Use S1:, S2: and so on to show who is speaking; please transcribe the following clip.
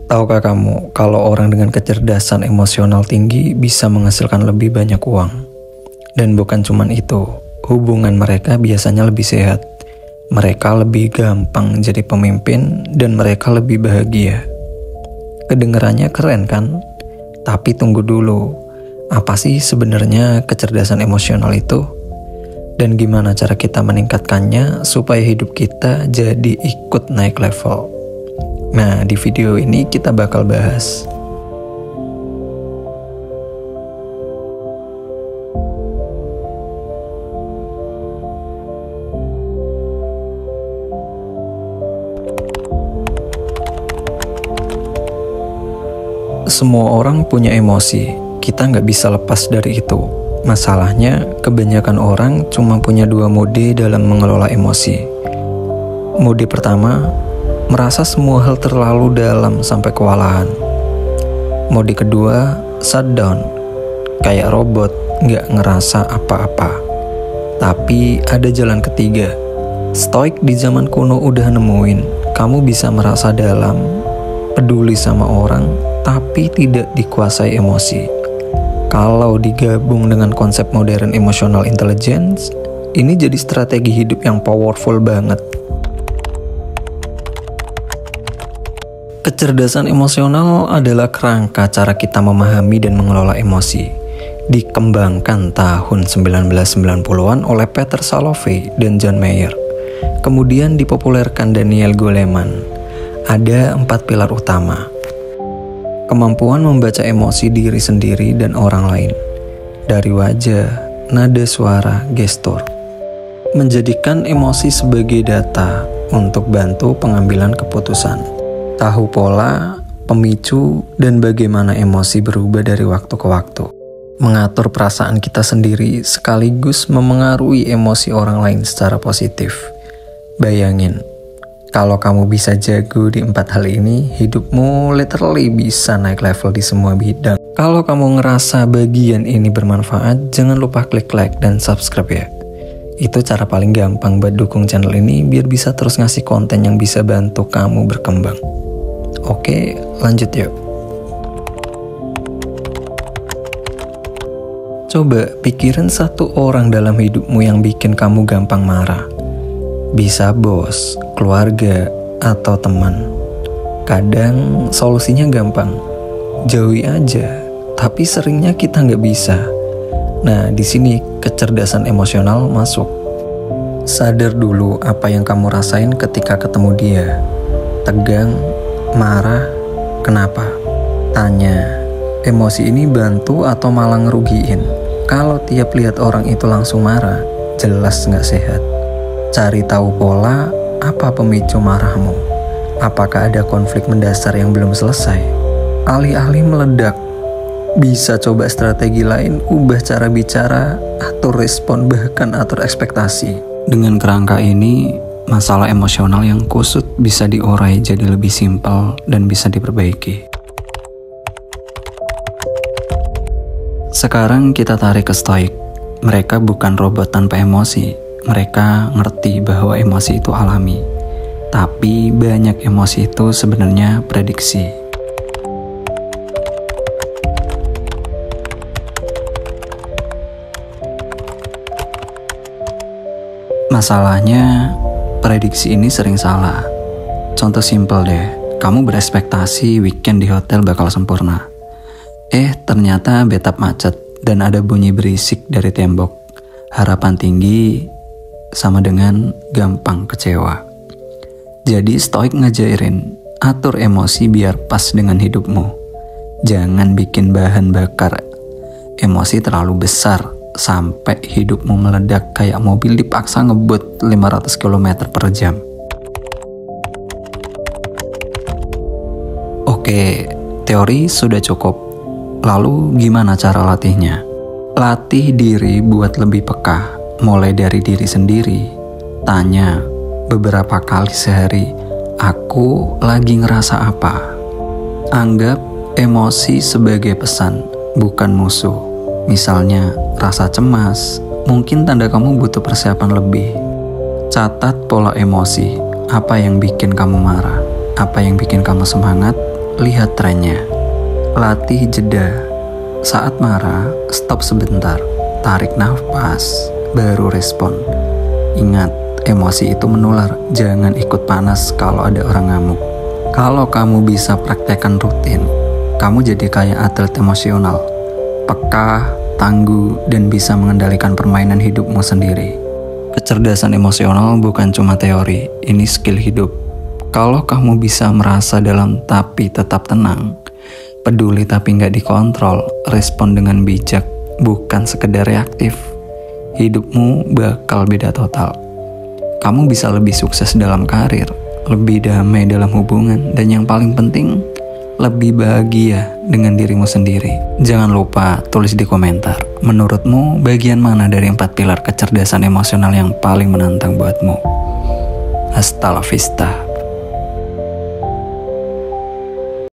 S1: Tahukah kamu kalau orang dengan kecerdasan emosional tinggi bisa menghasilkan lebih banyak uang? Dan bukan cuma itu, hubungan mereka biasanya lebih sehat. Mereka lebih gampang jadi pemimpin dan mereka lebih bahagia. Kedengarannya keren kan? Tapi tunggu dulu, apa sih sebenarnya kecerdasan emosional itu? Dan gimana cara kita meningkatkannya supaya hidup kita jadi ikut naik level? Nah, di video ini kita bakal bahas. Semua orang punya emosi, kita nggak bisa lepas dari itu. Masalahnya, kebanyakan orang cuma punya dua mode dalam mengelola emosi. Mode pertama, merasa semua hal terlalu dalam sampai kewalahan. Mode kedua, shutdown, kayak robot, nggak ngerasa apa-apa. Tapi ada jalan ketiga. Stoik di zaman kuno udah nemuin, kamu bisa merasa dalam, peduli sama orang, tapi tidak dikuasai emosi. Kalau digabung dengan konsep modern emotional intelligence, ini jadi strategi hidup yang powerful banget. Kecerdasan emosional adalah kerangka cara kita memahami dan mengelola emosi. Dikembangkan tahun 1990-an oleh Peter Salovey dan John Mayer. Kemudian dipopulerkan Daniel Goleman. Ada 4 pilar utama. Kemampuan membaca emosi diri sendiri dan orang lain. Dari wajah, nada suara, gestur. Menjadikan emosi sebagai data untuk bantu pengambilan keputusan. Tahu pola, pemicu, dan bagaimana emosi berubah dari waktu ke waktu. Mengatur perasaan kita sendiri sekaligus memengaruhi emosi orang lain secara positif. Bayangin, kalau kamu bisa jago di 4 hal ini, hidupmu literally bisa naik level di semua bidang. Kalau kamu ngerasa bagian ini bermanfaat, jangan lupa klik like dan subscribe ya. Itu cara paling gampang buat dukung channel ini biar bisa terus ngasih konten yang bisa bantu kamu berkembang. Oke, lanjut yuk. Coba pikirin satu orang dalam hidupmu yang bikin kamu gampang marah. Bisa bos, keluarga, atau teman. Kadang solusinya gampang, jauhi aja. Tapi seringnya kita nggak bisa. Nah, di sini kecerdasan emosional masuk. Sadar dulu apa yang kamu rasain ketika ketemu dia. Tegang, marah, kenapa? Tanya, emosi ini bantu atau malah ngerugiin? Kalau tiap lihat orang itu langsung marah, jelas nggak sehat. Cari tahu pola, apa pemicu marahmu? Apakah ada konflik mendasar yang belum selesai? Alih-alih meledak, bisa coba strategi lain, ubah cara bicara, atur respon, bahkan atur ekspektasi. Dengan kerangka ini, masalah emosional yang kusut bisa diurai jadi lebih simpel dan bisa diperbaiki. Sekarang kita tarik ke stoik. Mereka bukan robot tanpa emosi. Mereka ngerti bahwa emosi itu alami. Tapi banyak emosi itu sebenarnya prediksi. Masalahnya, prediksi ini sering salah. Contoh simpel deh, kamu berekspektasi weekend di hotel bakal sempurna. Ternyata bathtub macet dan ada bunyi berisik dari tembok. Harapan tinggi sama dengan gampang kecewa. Jadi stoik ngajarin, atur emosi biar pas dengan hidupmu. Jangan bikin bahan bakar emosi terlalu besar sampai hidupmu meledak kayak mobil dipaksa ngebut 500 km per jam. Oke, teori sudah cukup. Lalu gimana cara latihnya? Latih diri buat lebih peka, mulai dari diri sendiri. Tanya beberapa kali sehari, aku lagi ngerasa apa? Anggap emosi sebagai pesan, bukan musuh. Misalnya, rasa cemas, mungkin tanda kamu butuh persiapan lebih. Catat pola emosi, apa yang bikin kamu marah, apa yang bikin kamu semangat, lihat trennya. Latih jeda. Saat marah, stop sebentar. Tarik nafas, baru respon. Ingat, emosi itu menular. Jangan ikut panas kalau ada orang ngamuk. Kalau kamu bisa praktekkan rutin, kamu jadi kayak atlet emosional. Peka, tangguh, dan bisa mengendalikan permainan hidupmu sendiri. Kecerdasan emosional bukan cuma teori, ini skill hidup. Kalau kamu bisa merasa dalam tapi tetap tenang, peduli tapi nggak dikontrol, respon dengan bijak, bukan sekedar reaktif, hidupmu bakal beda total. Kamu bisa lebih sukses dalam karir, lebih damai dalam hubungan, dan yang paling penting, lebih bahagia dengan dirimu sendiri. Jangan lupa tulis di komentar, menurutmu bagian mana dari 4 pilar kecerdasan emosional yang paling menantang buatmu? Hasta la vista.